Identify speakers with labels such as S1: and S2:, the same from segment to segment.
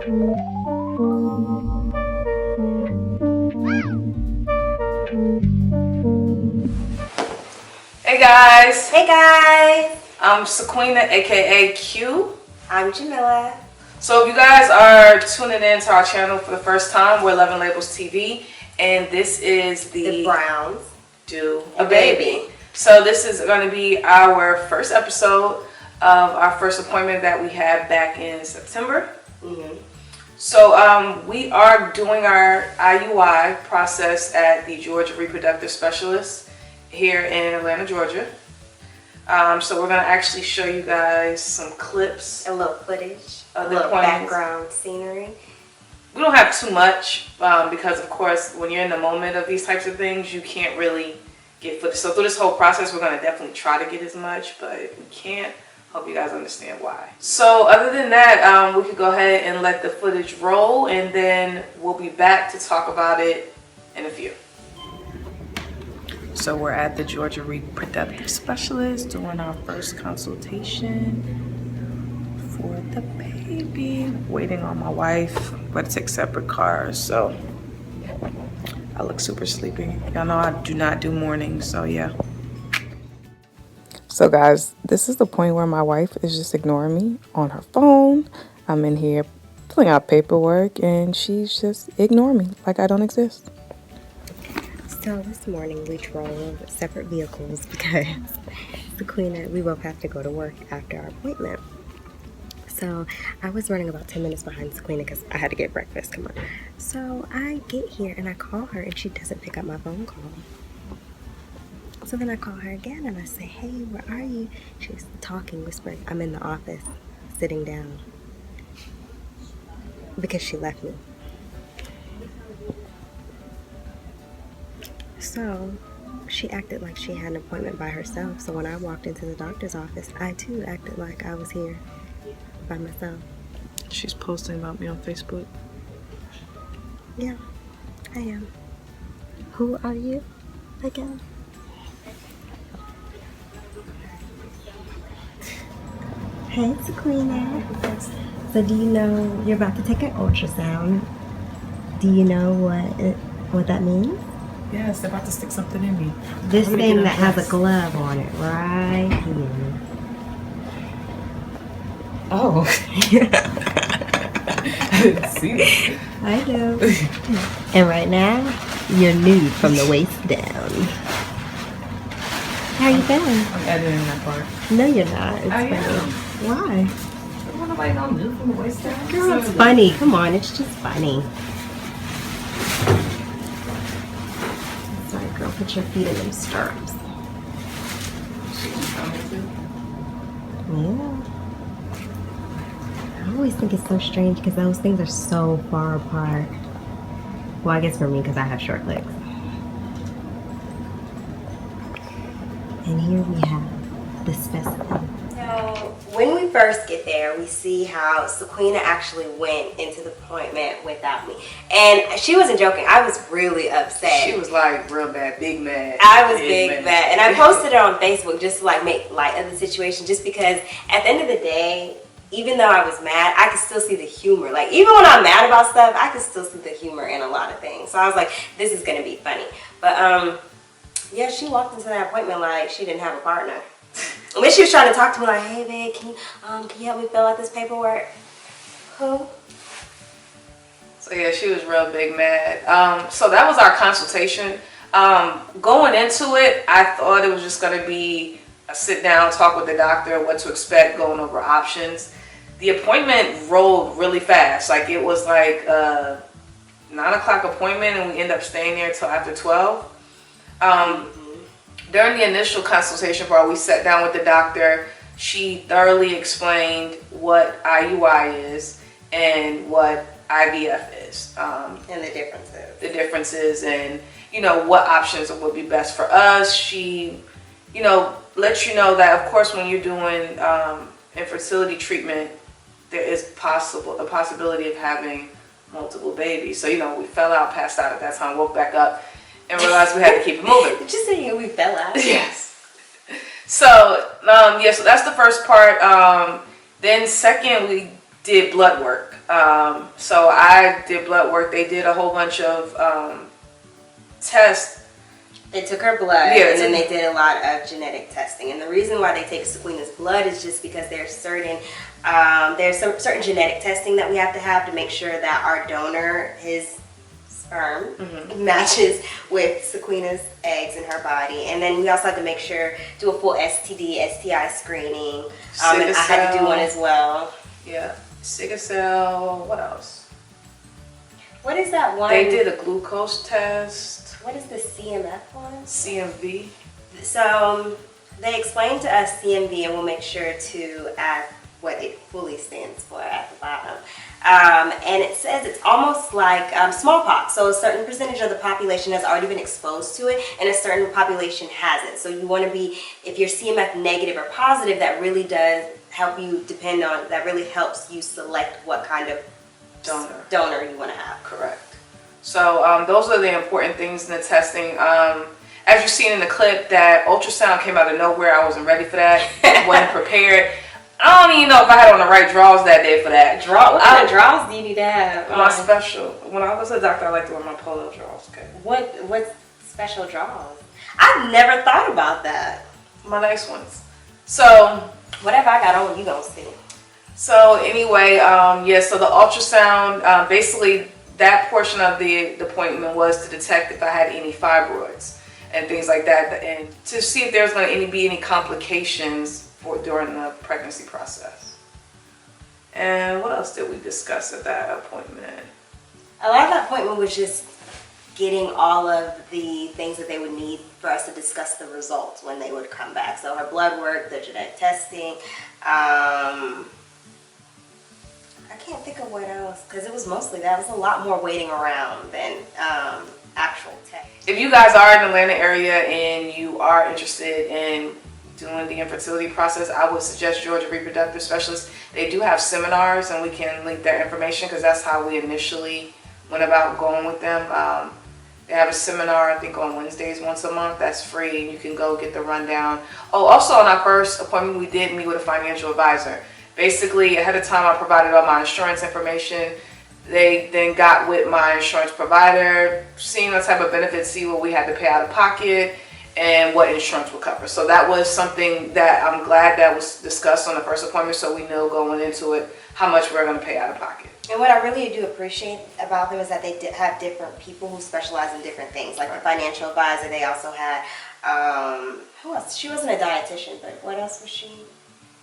S1: Hey guys.
S2: Hey guys.
S1: I'm Sequina, aka Q.
S2: I'm Jamila.
S1: So if you guys are tuning in to our channel for the first time, we're 11 Labels TV, and this is
S2: The Browns
S1: Do a Baby. So this is going to be our first episode of our first appointment that we had back in September. So we are doing our IUI process at the Georgia Reproductive Specialist here in Atlanta, Georgia. So we're going to actually show you guys some clips.
S2: A little footage.
S1: A
S2: little background scenery.
S1: We don't have too much because, of course, when you're in the moment of these types of things, you can't really get footage. So through this whole process, we're going to definitely try to get as much, but if we can't, hope you guys understand why. So other than that, we could go ahead and let the footage roll, and then we'll be back to talk about it in a few. So we're at the Georgia Reproductive Specialist doing our first consultation for the baby. Waiting on my wife, but it's separate cars, so I look super sleepy. Y'all know I do not do mornings, so yeah. So guys, this is the point where my wife is just ignoring me on her phone. I'm in here filling out paperwork and she's just ignoring me like I don't exist.
S2: So this morning we drove separate vehicles because we both have to go to work after our appointment. So I was running about 10 minutes behind Sequina because I had to get breakfast. Come on. So I get here and I call her and she doesn't pick up my phone call. So then I call her again and I say, hey, where are you? She's talking, whispering, I'm in the office, sitting down. Because she left me. So she acted like she had an appointment by herself. So when I walked into the doctor's office, I too acted like I was here by myself.
S1: She's posting about me on Facebook.
S2: Yeah, I am. Who are you again? Hey, Sequina. So do you know you're about to take an ultrasound? Do you know what that means?
S1: Yes, they're about to stick something in me.
S2: This thing that has a glove on it right here.
S1: Oh. I didn't see that.
S2: I know. And right now, you're nude from the waist down. How you feeling?
S1: I'm editing that part.
S2: No, you're not. It's
S1: I
S2: funny.
S1: am.
S2: Why?
S1: I don't want nobody to know nude from the waist down.
S2: Girl, it's funny. Come on, it's just funny. Sorry, girl. Put your feet in them stirrups. Yeah. I always think it's so strange because those things are so far apart. Well, I guess for me because I have short legs. And here we have the specimen. So when we first get there, we see how Sequina actually went into the appointment without me. And she wasn't joking. I was really upset.
S1: She was like real bad, big mad.
S2: I was big mad. And I posted it on Facebook just to like make light of the situation, just because at the end of the day, even though I was mad, I could still see the humor. Like, even when I'm mad about stuff, I could still see the humor in a lot of things. So I was like, this is going to be funny. But, yeah, she walked into that appointment like she didn't have a partner. And then she was trying to talk to me like, hey, babe, can you help me fill out this paperwork? Who?
S1: So, yeah, she was real big mad. So that was our consultation. Going into it, I thought it was just going to be a sit down, talk with the doctor, what to expect, going over options. The appointment rolled really fast. Like, it was like a 9 o'clock appointment and we ended up staying there till after 12. During the initial consultation part, we sat down with the doctor. She thoroughly explained what IUI is and what IVF is.
S2: And the differences.
S1: The differences and, you know, what options would be best for us. She, you know, lets you know that, of course, when you're doing infertility treatment, there is the possibility of having multiple babies. So, you know, we fell out, passed out at that time, woke back up, and realized we had to keep it moving.
S2: Did you say we fell out?
S1: Yes. So, yeah, so that's the first part. Then second, we did blood work. So I did blood work. They did a whole bunch of tests.
S2: They took her blood,
S1: Yeah,
S2: and then they did a lot of genetic testing. And the reason why they take Sequina's blood is just because there's certain genetic testing that we have to make sure that our donor, his sperm, matches with Sequina's eggs in her body. And then we also have to make sure, do a full STD, STI screening. And I had to do one as well.
S1: Yeah, sickle cell. What else?
S2: What is that one?
S1: They did a glucose test.
S2: What is the CMF one?
S1: CMV.
S2: So they explained to us CMV, and we'll make sure to add what it fully stands for at the bottom. And it says it's almost like smallpox. So a certain percentage of the population has already been exposed to it, and a certain population hasn't. So you want to be, if you're CMF negative or positive, that really does help you that really helps you select what kind of donor you want to have.
S1: Correct. So those are the important things in the testing. As you've seen in the clip, that ultrasound came out of nowhere. I wasn't ready for that. Wasn't prepared. I don't even know if I had on the right draws that day for that.
S2: What kind of draws do you need to have?
S1: My special. When I was a doctor, I like to wear my polo draws. Okay.
S2: What special draws? I've never thought about that.
S1: My nice ones. So
S2: whatever I got on, you gonna see.
S1: So anyway, so the ultrasound, basically that portion of the appointment was to detect if I had any fibroids and things like that, and to see if there's going to be any complications during the pregnancy process. And what else did we discuss at that appointment?
S2: A lot of that appointment was just getting all of the things that they would need for us to discuss the results when they would come back. So her blood work, the genetic testing, I can't think of what else, because it was mostly that. It was a lot more waiting around than actual test.
S1: If you guys are in the Atlanta area and you are interested in doing the infertility process, I would suggest Georgia Reproductive Specialists. They do have seminars, and we can link their information because that's how we initially went about going with them. They have a seminar, I think, on Wednesdays once a month. That's free, and you can go get the rundown. Oh, also on our first appointment, we did meet with a financial advisor. Basically, ahead of time, I provided all my insurance information. They then got with my insurance provider, seeing what type of benefits, see what we had to pay out of pocket, and what insurance would cover. So that was something that I'm glad that was discussed on the first appointment, so we know going into it how much we're going to pay out of pocket.
S2: And what I really do appreciate about them is that they have different people who specialize in different things. Like the financial advisor, they also had, who else? She wasn't a dietitian, but what else was she?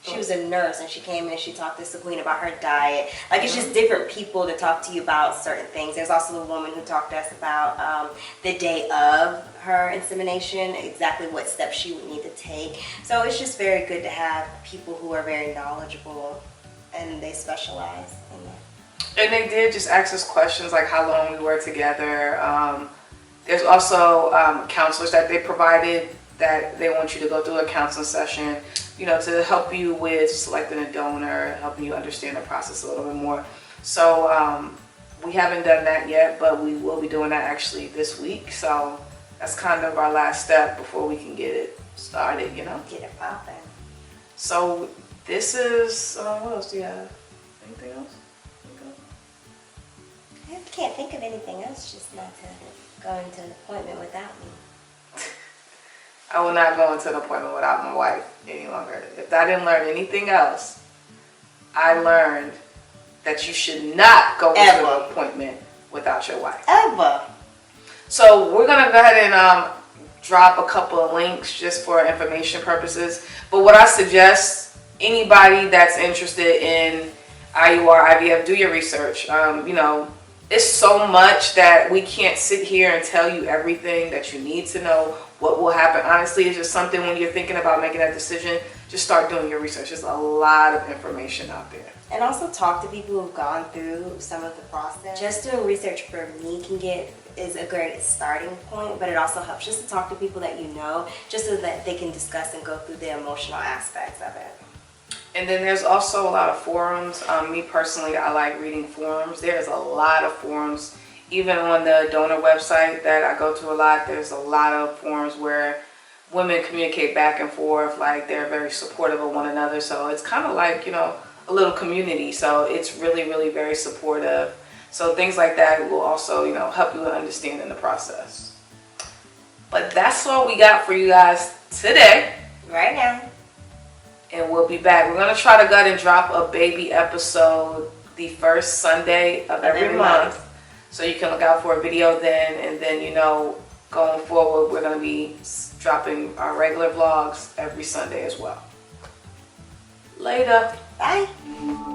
S2: She was a nurse, and she came in and she talked to Sequina about her diet. Like, it's just different people to talk to you about certain things. There's also a woman who talked to us about the day of her insemination, exactly what steps she would need to take. So it's just very good to have people who are very knowledgeable and they specialize in that.
S1: And they did just ask us questions like how long we were together. There's also counselors that they provided that they want you to go through a counseling session, you know, to help you with selecting a donor, helping you understand the process a little bit more. So we haven't done that yet, but we will be doing that actually this week. So that's kind of our last step before we can get it started, you know?
S2: Get it popping.
S1: So this is, what else do you have? Anything else?
S2: I can't think of anything else, just not to go into an appointment without me.
S1: I will not go into an appointment without my wife any longer. If I didn't learn anything else, I learned that you should not go into an appointment without your wife.
S2: Ever.
S1: So we're going to go ahead and drop a couple of links just for information purposes. But what I suggest, anybody that's interested in IUI, IVF, do your research. You know, it's so much that we can't sit here and tell you everything that you need to know. What will happen, honestly, is just something when you're thinking about making that decision, just start doing your research. There's a lot of information out there.
S2: And also talk to people who've gone through some of the process. Just doing research for me is a great starting point, but it also helps just to talk to people that you know, just so that they can discuss and go through the emotional aspects of it.
S1: And then there's also a lot of forums. Me personally, I like reading forums. There's a lot of forums. Even on the donor website that I go to a lot, there's a lot of forums where women communicate back and forth, like they're very supportive of one another. So it's kind of like, you know, a little community. So it's really, really very supportive. So things like that will also, you know, help you in understanding the process. But that's all we got for you guys today.
S3: Right now.
S1: And we'll be back. We're going to try to go and drop a baby episode the first Sunday of every month. So you can look out for a video then. And then, you know, going forward, we're going to be dropping our regular vlogs every Sunday as well. Later.
S3: Bye.